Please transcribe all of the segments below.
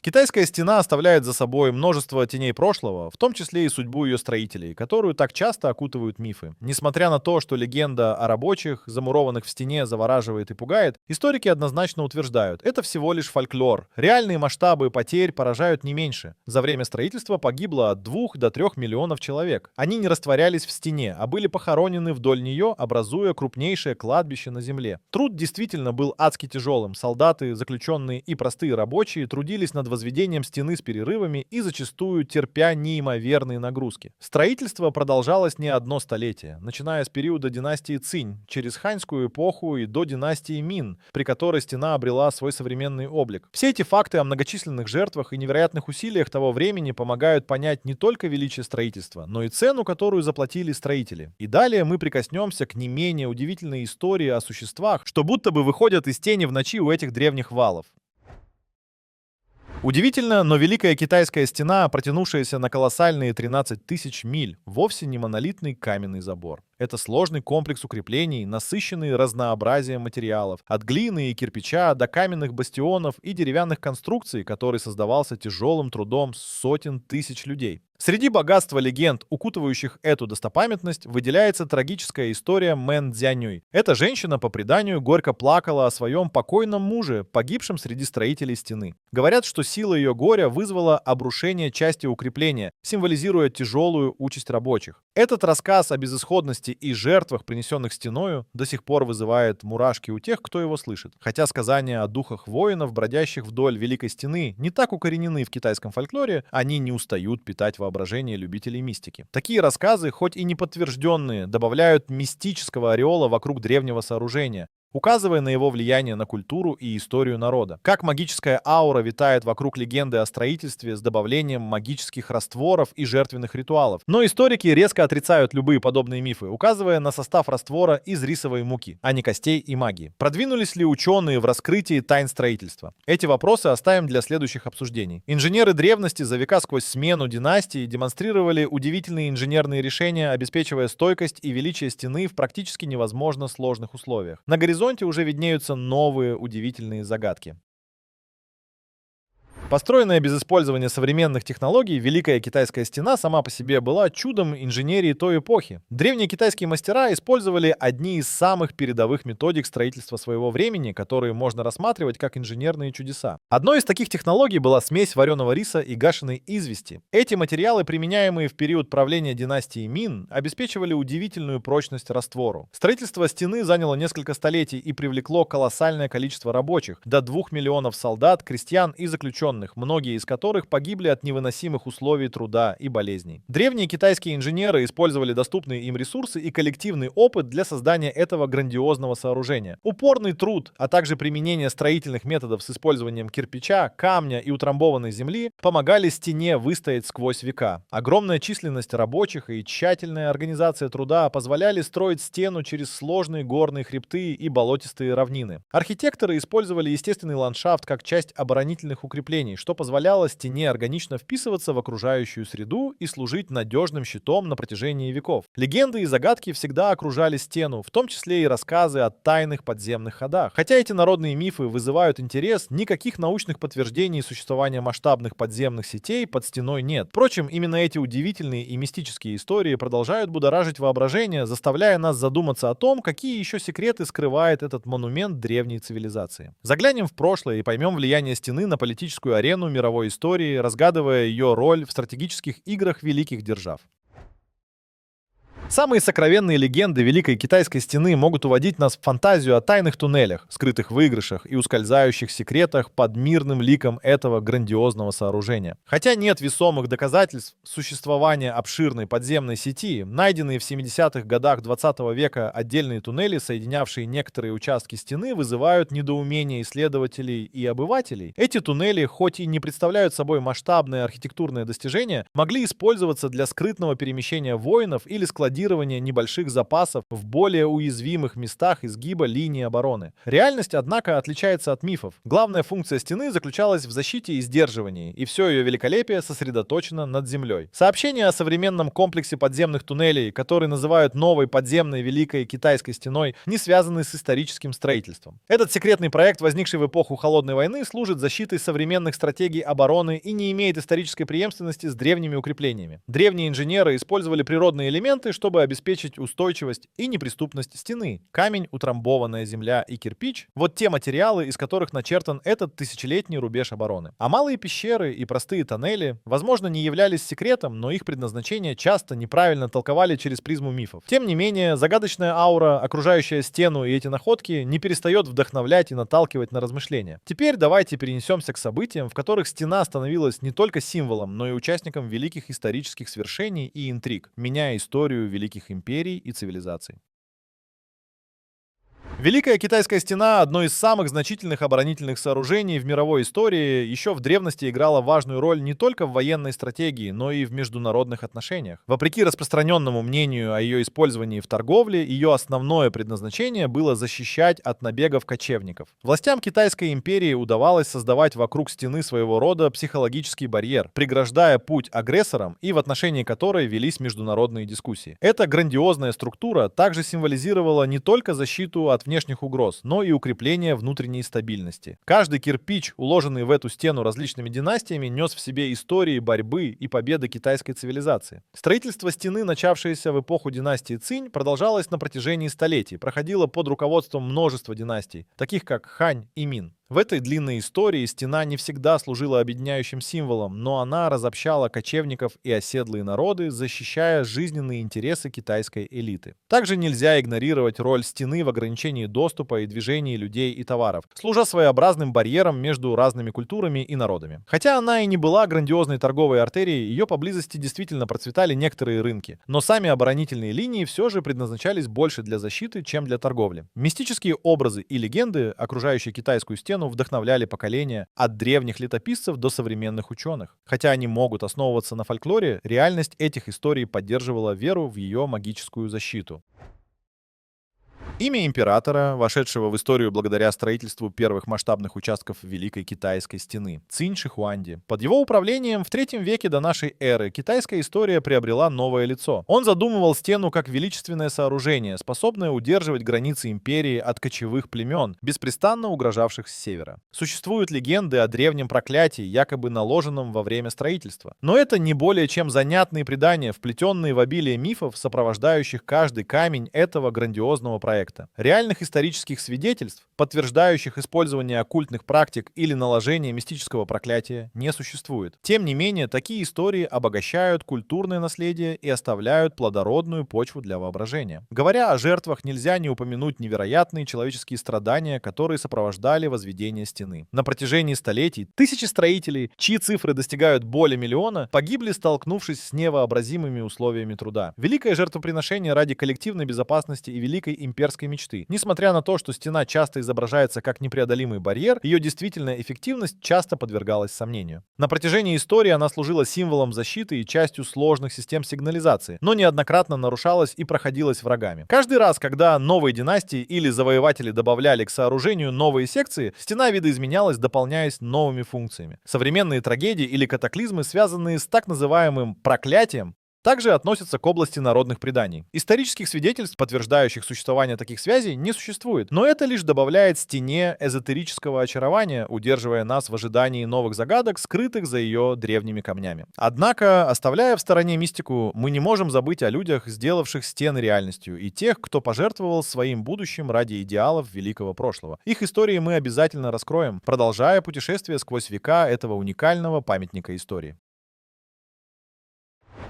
Китайская стена оставляет за собой множество теней прошлого, в том числе и судьбу ее строителей, которую так часто окутывают мифы. Несмотря на то, что легенда о рабочих, замурованных в стене, завораживает и пугает, историки однозначно утверждают, это всего лишь фольклор. Реальные масштабы потерь поражают не меньше. За время строительства погибло от 2 до 3 миллионов человек. Они не растворялись в стене, а были похоронены вдоль нее, образуя крупнейшее кладбище на земле. Труд действительно был адски тяжелым. Солдаты, заключенные и простые рабочие трудились над возведением стены с перерывами и зачастую терпя неимоверные нагрузки. Строительство продолжалось не одно столетие, начиная с периода династии Цинь, через ханьскую эпоху и до династии Мин, при которой стена обрела свой современный облик. Все эти факты о многочисленных жертвах и невероятных усилиях того времени помогают понять не только величие строительства, но и цену, которую заплатили строители. И далее мы прикоснемся к не менее удивительной истории о существах, что будто бы выходят из тени в ночи у этих древних валов. Удивительно, но Великая Китайская стена, протянувшаяся на колоссальные 13 тысяч миль, вовсе не монолитный каменный забор. Это сложный комплекс укреплений, насыщенный разнообразием материалов, от глины и кирпича до каменных бастионов и деревянных конструкций, который создавался тяжелым трудом сотен тысяч людей. Среди богатства легенд, укутывающих эту достопамятность, выделяется трагическая история Мэн Цзянюй. Эта женщина, по преданию, горько плакала о своем покойном муже, погибшем среди строителей стены. Говорят, что сила ее горя вызвала обрушение части укрепления, символизируя тяжелую участь рабочих. Этот рассказ о безысходности и жертвах, принесенных стеною, до сих пор вызывает мурашки у тех, кто его слышит. Хотя сказания о духах воинов, бродящих вдоль Великой Стены, не так укоренены в китайском фольклоре, они не устают питать воображение любителей мистики. Такие рассказы, хоть и не подтвержденные, добавляют мистического ореола вокруг древнего сооружения, указывая на его влияние на культуру и историю народа. Как магическая аура витает вокруг легенды о строительстве с добавлением магических растворов и жертвенных ритуалов. Но историки резко отрицают любые подобные мифы, указывая на состав раствора из рисовой муки, а не костей и магии. Продвинулись ли ученые в раскрытии тайн строительства? Эти вопросы оставим для следующих обсуждений. Инженеры древности за века сквозь смену династий демонстрировали удивительные инженерные решения, обеспечивая стойкость и величие стены в практически невозможно сложных условиях. На горизонте уже виднеются новые удивительные загадки. Построенная без использования современных технологий, Великая Китайская стена сама по себе была чудом инженерии той эпохи. Древние китайские мастера использовали одни из самых передовых методик строительства своего времени, которые можно рассматривать как инженерные чудеса. Одной из таких технологий была смесь вареного риса и гашеной извести. Эти материалы, применяемые в период правления династии Мин, обеспечивали удивительную прочность раствору. Строительство стены заняло несколько столетий и привлекло колоссальное количество рабочих, до 2 миллионов солдат, крестьян и заключенных, многие из которых погибли от невыносимых условий труда и болезней. Древние китайские инженеры использовали доступные им ресурсы и коллективный опыт для создания этого грандиозного сооружения. Упорный труд, а также применение строительных методов с использованием кирпича, камня и утрамбованной земли помогали стене выстоять сквозь века. Огромная численность рабочих и тщательная организация труда позволяли строить стену через сложные горные хребты и болотистые равнины. Архитекторы использовали естественный ландшафт как часть оборонительных укреплений, что позволяло стене органично вписываться в окружающую среду и служить надежным щитом на протяжении веков. Легенды и загадки всегда окружали стену, в том числе и рассказы о тайных подземных ходах. Хотя эти народные мифы вызывают интерес, никаких научных подтверждений существования масштабных подземных сетей под стеной нет. Впрочем, именно эти удивительные и мистические истории продолжают будоражить воображение, заставляя нас задуматься о том, какие еще секреты скрывает этот монумент древней цивилизации. Заглянем в прошлое и поймем влияние стены на политическую арену мировой истории, разгадывая ее роль в стратегических играх великих держав. Самые сокровенные легенды Великой Китайской стены могут уводить нас в фантазию о тайных туннелях, скрытых выигрышах и ускользающих секретах под мирным ликом этого грандиозного сооружения. Хотя нет весомых доказательств существования обширной подземной сети, найденные в 70-х годах 20 века отдельные туннели, соединявшие некоторые участки стены, вызывают недоумение исследователей и обывателей. Эти туннели, хоть и не представляют собой масштабное архитектурное достижение, могли использоваться для скрытного перемещения воинов или складирования складирование небольших запасов в более уязвимых местах изгиба линии обороны. Реальность, однако, отличается от мифов. Главная функция стены заключалась в защите и сдерживании, и все ее великолепие сосредоточено над землей. Сообщения о современном комплексе подземных туннелей, который называют новой подземной Великой Китайской стеной, не связаны с историческим строительством. Этот секретный проект, возникший в эпоху Холодной войны, служит защитой современных стратегий обороны и не имеет исторической преемственности с древними укреплениями. Древние инженеры использовали природные элементы, чтобы обеспечить устойчивость и неприступность стены. Камень, утрамбованная земля и кирпич — вот те материалы, из которых начертан этот тысячелетний рубеж обороны. А малые пещеры и простые тоннели, возможно, не являлись секретом, но их предназначение часто неправильно толковали через призму мифов. Тем не менее, загадочная аура, окружающая стену, и эти находки не перестает вдохновлять и наталкивать на размышления. Теперь давайте перенесемся к событиям, в которых стена становилась не только символом, но и участником великих исторических свершений и интриг, меняя историю великих империй и цивилизаций. Великая Китайская стена, одно из самых значительных оборонительных сооружений в мировой истории, еще в древности играла важную роль не только в военной стратегии, но и в международных отношениях. Вопреки распространенному мнению о ее использовании в торговле, ее основное предназначение было защищать от набегов кочевников. Властям Китайской империи удавалось создавать вокруг стены своего рода психологический барьер, преграждая путь агрессорам и в отношении которой велись международные дискуссии. Эта грандиозная структура также символизировала не только защиту от внешних угроз, но и укрепление внутренней стабильности. Каждый кирпич, уложенный в эту стену различными династиями, нес в себе истории борьбы и победы китайской цивилизации. Строительство стены, начавшееся в эпоху династии Цинь, продолжалось на протяжении столетий, проходило под руководством множества династий, таких как Хань и Мин. В этой длинной истории стена не всегда служила объединяющим символом, но она разобщала кочевников и оседлые народы, защищая жизненные интересы китайской элиты. Также нельзя игнорировать роль стены в ограничении доступа и движении людей и товаров, служа своеобразным барьером между разными культурами и народами. Хотя она и не была грандиозной торговой артерией, ее поблизости действительно процветали некоторые рынки, но сами оборонительные линии все же предназначались больше для защиты, чем для торговли. Мистические образы и легенды, окружающие китайскую стену, вдохновляли поколения от древних летописцев до современных ученых. Хотя они могут основываться на фольклоре, реальность этих историй поддерживала веру в ее магическую защиту. Имя императора, вошедшего в историю благодаря строительству первых масштабных участков Великой Китайской стены, Цинь Шихуанди. Под его управлением в III веке до нашей эры китайская история приобрела новое лицо. Он задумывал стену как величественное сооружение, способное удерживать границы империи от кочевых племен, беспрестанно угрожавших с севера. Существуют легенды о древнем проклятии, якобы наложенном во время строительства. Но это не более чем занятные предания, вплетенные в обилие мифов, сопровождающих каждый камень этого грандиозного проекта. Реальных исторических свидетельств, подтверждающих использование оккультных практик или наложение мистического проклятия, не существует. Тем не менее, такие истории обогащают культурное наследие и оставляют плодородную почву для воображения. Говоря о жертвах, нельзя не упомянуть невероятные человеческие страдания, которые сопровождали возведение стены. На протяжении столетий тысячи строителей, чьи цифры достигают более миллиона, погибли, столкнувшись с невообразимыми условиями труда. Великое жертвоприношение ради коллективной безопасности и великой имперской мечты. Несмотря на то, что стена часто изображается как непреодолимый барьер, ее действительная эффективность часто подвергалась сомнению. На протяжении истории она служила символом защиты и частью сложных систем сигнализации, но неоднократно нарушалась и проходилась врагами. Каждый раз, когда новые династии или завоеватели добавляли к сооружению новые секции, стена видоизменялась, дополняясь новыми функциями. Современные трагедии или катаклизмы, связанные с так называемым проклятием, также относятся к области народных преданий. Исторических свидетельств, подтверждающих существование таких связей, не существует, но это лишь добавляет стене эзотерического очарования, удерживая нас в ожидании новых загадок, скрытых за ее древними камнями. Однако, оставляя в стороне мистику, мы не можем забыть о людях, сделавших стены реальностью, и тех, кто пожертвовал своим будущим ради идеалов великого прошлого. Их истории мы обязательно раскроем, продолжая путешествие сквозь века этого уникального памятника истории.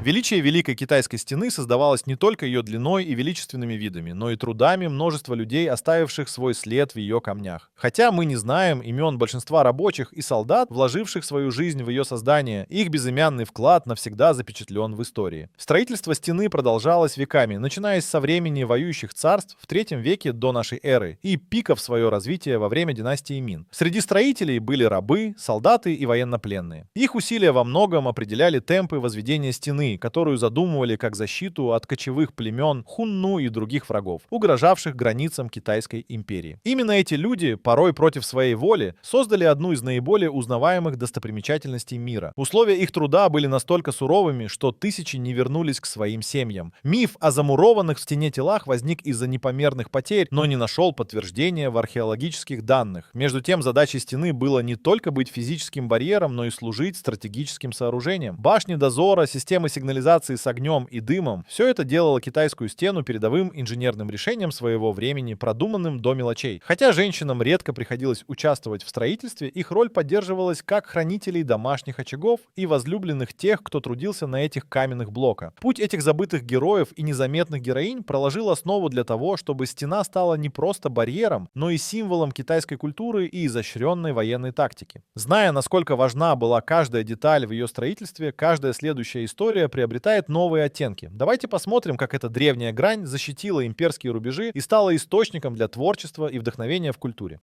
Величие Великой Китайской стены создавалось не только ее длиной и величественными видами, но и трудами множества людей, оставивших свой след в ее камнях. Хотя мы не знаем имен большинства рабочих и солдат, вложивших свою жизнь в ее создание, их безымянный вклад навсегда запечатлен в истории. Строительство стены продолжалось веками, начиная со времени воюющих царств в III веке до нашей эры и пиков свое развитие во время династии Мин. Среди строителей были рабы, солдаты и военнопленные. Их усилия во многом определяли темпы возведения стены, стены, которую задумывали как защиту от кочевых племен Хунну и других врагов, угрожавших границам Китайской империи. Именно эти люди, порой против своей воли, создали одну из наиболее узнаваемых достопримечательностей мира. Условия их труда были настолько суровыми, что тысячи не вернулись к своим семьям. Миф о замурованных в стене телах возник из-за непомерных потерь, но не нашел подтверждения в археологических данных. Между тем, задачей стены было не только быть физическим барьером, но и служить стратегическим сооружением. Башни дозора, системы сигнализации с огнем и дымом — все это делало китайскую стену передовым инженерным решением своего времени, продуманным до мелочей. Хотя женщинам редко приходилось участвовать в строительстве, их роль поддерживалась как хранителей домашних очагов и возлюбленных тех, кто трудился на этих каменных блоках. Путь этих забытых героев и незаметных героинь проложил основу для того, чтобы стена стала не просто барьером, но и символом китайской культуры и изощренной военной тактики. Зная, насколько важна была каждая деталь в ее строительстве, каждая следующая история приобретает новые оттенки. Давайте посмотрим, как эта древняя грань защитила имперские рубежи и стала источником для творчества и вдохновения в культуре.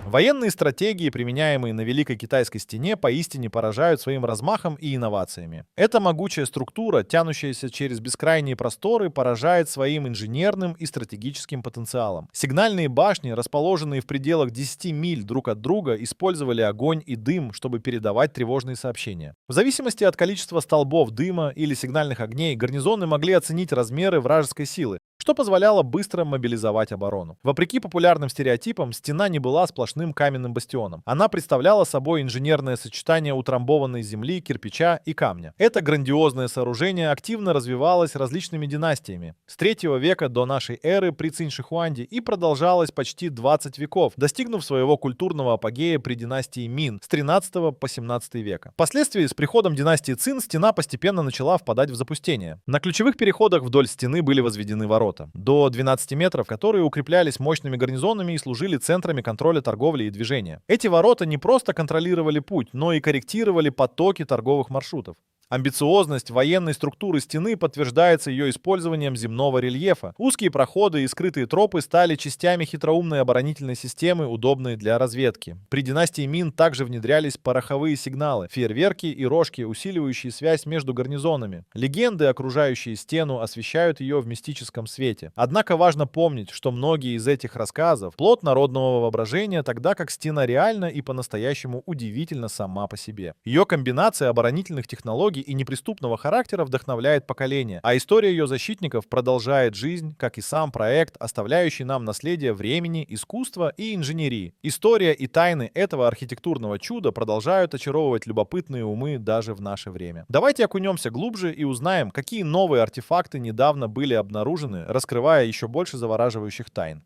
Военные стратегии, применяемые на Великой Китайской стене, поистине поражают своим размахом и инновациями. Эта могучая структура, тянущаяся через бескрайние просторы, поражает своим инженерным и стратегическим потенциалом. Сигнальные башни, расположенные в пределах 10 миль друг от друга, использовали огонь и дым, чтобы передавать тревожные сообщения. В зависимости от количества столбов дыма или сигнальных огней, гарнизоны могли оценить размеры вражеской силы, что позволяло быстро мобилизовать оборону. Вопреки популярным стереотипам, стена не была сплошным каменным бастионом. Она представляла собой инженерное сочетание утрамбованной земли, кирпича и камня. Это грандиозное сооружение активно развивалось различными династиями с 3 века до нашей эры при Цинь-Шихуанде и продолжалось почти 20 веков, достигнув своего культурного апогея при династии Мин с 13 по 17 века. Впоследствии, с приходом династии Цин, стена постепенно начала впадать в запустение. На ключевых переходах вдоль стены были возведены ворота до 12 метров, которые укреплялись мощными гарнизонами и служили центрами контроля торговли и движения. Эти ворота не просто контролировали путь, но и корректировали потоки торговых маршрутов. Амбициозность военной структуры стены подтверждается ее использованием земного рельефа. Узкие проходы и скрытые тропы стали частями хитроумной оборонительной системы, удобной для разведки. При династии Мин также внедрялись пороховые сигналы, фейерверки и рожки, усиливающие связь между гарнизонами. Легенды, окружающие стену, освещают ее в мистическом свете. Однако важно помнить, что многие из этих рассказов — плод народного воображения, тогда как стена реальна и по-настоящему удивительна сама по себе. Ее комбинация оборонительных технологий и неприступного характера вдохновляет поколение, а история ее защитников продолжает жизнь, как и сам проект, оставляющий нам наследие времени, искусства и инженерии. История и тайны этого архитектурного чуда продолжают очаровывать любопытные умы даже в наше время. Давайте окунемся глубже и узнаем, какие новые артефакты недавно были обнаружены, раскрывая еще больше завораживающих тайн.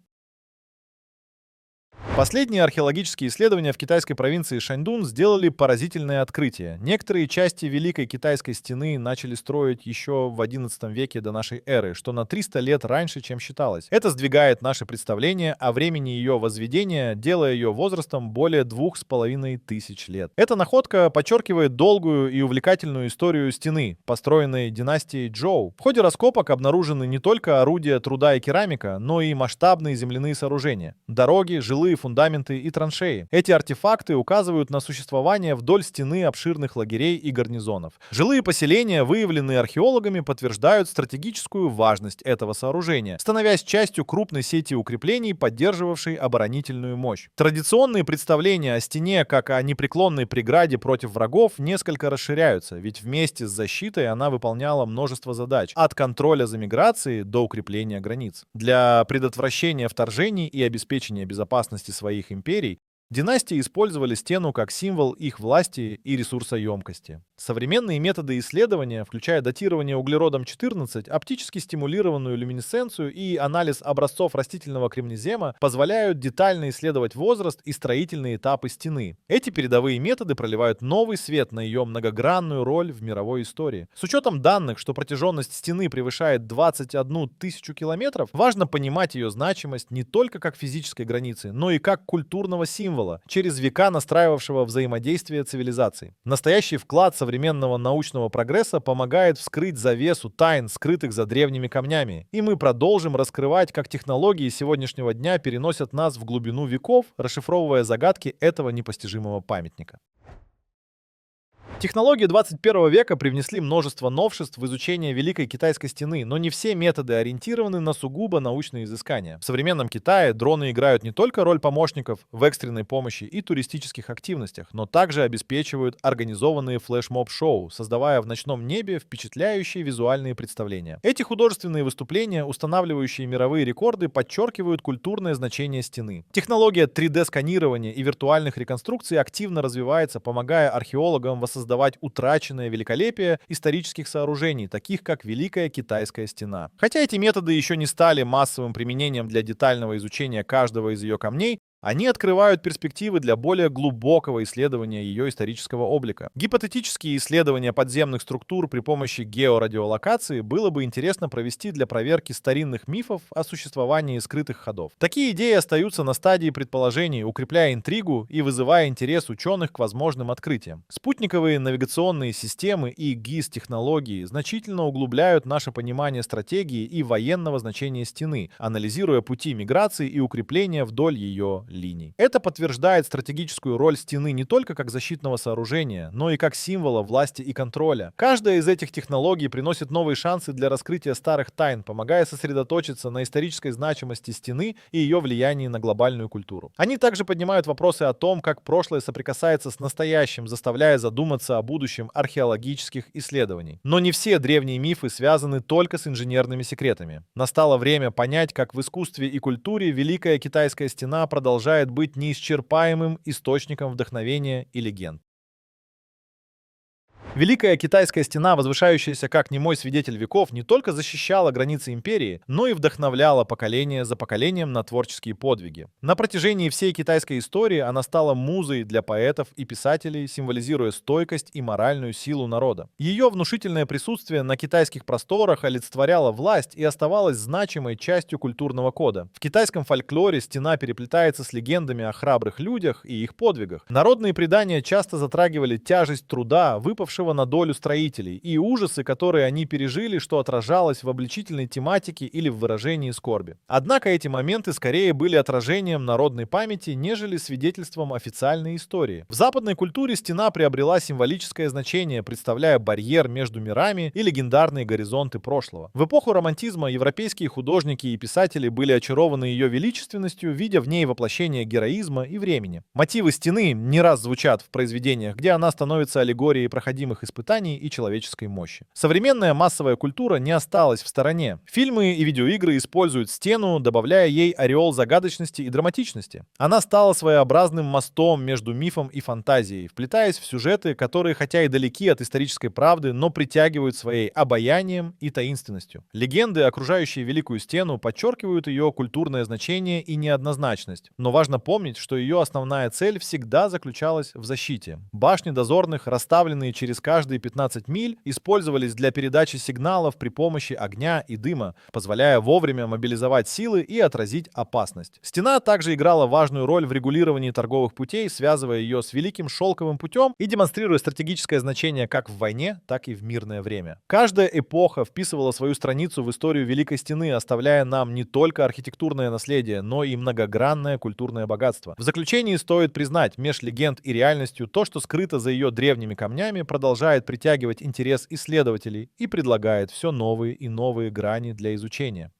Последние археологические исследования в китайской провинции Шаньдун сделали поразительное открытие. Некоторые части Великой Китайской стены начали строить еще в XI веке до нашей эры, что на 300 лет раньше, чем считалось. Это сдвигает наши представления о времени ее возведения, делая ее возрастом более 2500 лет. Эта находка подчеркивает долгую и увлекательную историю стены, построенной династией Джоу. В ходе раскопок обнаружены не только орудия труда и керамика, но и масштабные земляные сооружения, дороги, жилые фундаменты и траншеи. Эти артефакты указывают на существование вдоль стены обширных лагерей и гарнизонов. Жилые поселения, выявленные археологами, подтверждают стратегическую важность этого сооружения, становясь частью крупной сети укреплений, поддерживавшей оборонительную мощь. Традиционные представления о стене как о непреклонной преграде против врагов несколько расширяются, ведь вместе с защитой она выполняла множество задач, от контроля за миграцией до укрепления границ. Для предотвращения вторжений и обеспечения безопасности своих империй династии использовали стену как символ их власти и ресурсоемкости. Современные методы исследования, включая датирование углеродом-14, оптически стимулированную люминесценцию и анализ образцов растительного кремнезема, позволяют детально исследовать возраст и строительные этапы стены. Эти передовые методы проливают новый свет на ее многогранную роль в мировой истории. С учетом данных, что протяженность стены превышает 21 тысячу километров, важно понимать ее значимость не только как физической границы, но и как культурного символа, через века настраивавшего взаимодействие цивилизаций. Настоящий вклад современного научного прогресса помогает вскрыть завесу тайн, скрытых за древними камнями. И мы продолжим раскрывать, как технологии сегодняшнего дня переносят нас в глубину веков, расшифровывая загадки этого непостижимого памятника. Технологии 21 века привнесли множество новшеств в изучение Великой Китайской стены, но не все методы ориентированы на сугубо научные изыскания. В современном Китае дроны играют не только роль помощников в экстренной помощи и туристических активностях, но также обеспечивают организованные флешмоб-шоу, создавая в ночном небе впечатляющие визуальные представления. Эти художественные выступления, устанавливающие мировые рекорды, подчеркивают культурное значение стены. Технология 3D-сканирования и виртуальных реконструкций активно развивается, помогая археологам воссоздавать утраченное великолепие исторических сооружений, таких как Великая Китайская стена. Хотя эти методы еще не стали массовым применением для детального изучения каждого из ее камней, они открывают перспективы для более глубокого исследования ее исторического облика. Гипотетические исследования подземных структур при помощи георадиолокации было бы интересно провести для проверки старинных мифов о существовании скрытых ходов. Такие идеи остаются на стадии предположений, укрепляя интригу и вызывая интерес ученых к возможным открытиям. Спутниковые навигационные системы и ГИС-технологии значительно углубляют наше понимание стратегии и военного значения стены, анализируя пути миграции и укрепления вдоль ее линий. Это подтверждает стратегическую роль стены не только как защитного сооружения, но и как символа власти и контроля. Каждая из этих технологий приносит новые шансы для раскрытия старых тайн, помогая сосредоточиться на исторической значимости стены и ее влиянии на глобальную культуру. Они также поднимают вопросы о том, как прошлое соприкасается с настоящим, заставляя задуматься о будущем археологических исследований. Но не все древние мифы связаны только с инженерными секретами. Настало время понять, как в искусстве и культуре Великая Китайская стена продолжает быть неисчерпаемым источником вдохновения и легенд. Великая Китайская стена, возвышающаяся как немой свидетель веков, не только защищала границы империи, но и вдохновляла поколение за поколением на творческие подвиги. На протяжении всей китайской истории она стала музой для поэтов и писателей, символизируя стойкость и моральную силу народа. Ее внушительное присутствие на китайских просторах олицетворяло власть и оставалось значимой частью культурного кода. В китайском фольклоре стена переплетается с легендами о храбрых людях и их подвигах. Народные предания часто затрагивали тяжесть труда, выпавшего на долю строителей, и ужасы, которые они пережили, что отражалось в обличительной тематике или в выражении скорби. Однако эти моменты скорее были отражением народной памяти, нежели свидетельством официальной истории. В западной культуре стена приобрела символическое значение, представляя барьер между мирами и легендарные горизонты прошлого. В эпоху романтизма европейские художники и писатели были очарованы ее величественностью, видя в ней воплощение героизма и времени. Мотивы стены не раз звучат в произведениях, где она становится аллегорией проходимых испытаний и человеческой мощи. Современная массовая культура не осталась в стороне. Фильмы и видеоигры используют стену, добавляя ей ореол загадочности и драматичности. Она стала своеобразным мостом между мифом и фантазией, вплетаясь в сюжеты, которые хотя и далеки от исторической правды, но притягивают своей обаянием и таинственностью. Легенды, окружающие Великую Стену, подчеркивают ее культурное значение и неоднозначность. Но важно помнить, что ее основная цель всегда заключалась в защите. Башни дозорных, расставленные через каждые 15 миль, использовались для передачи сигналов при помощи огня и дыма, позволяя вовремя мобилизовать силы и отразить опасность. Стена также играла важную роль в регулировании торговых путей, связывая ее с Великим Шелковым путем и демонстрируя стратегическое значение как в войне, так и в мирное время. Каждая эпоха вписывала свою страницу в историю Великой Стены, оставляя нам не только архитектурное наследие, но и многогранное культурное богатство. В заключении стоит признать, меж легенд и реальностью то, что скрыто за ее древними камнями, продолжает притягивать интерес исследователей и предлагает все новые и новые грани для изучения.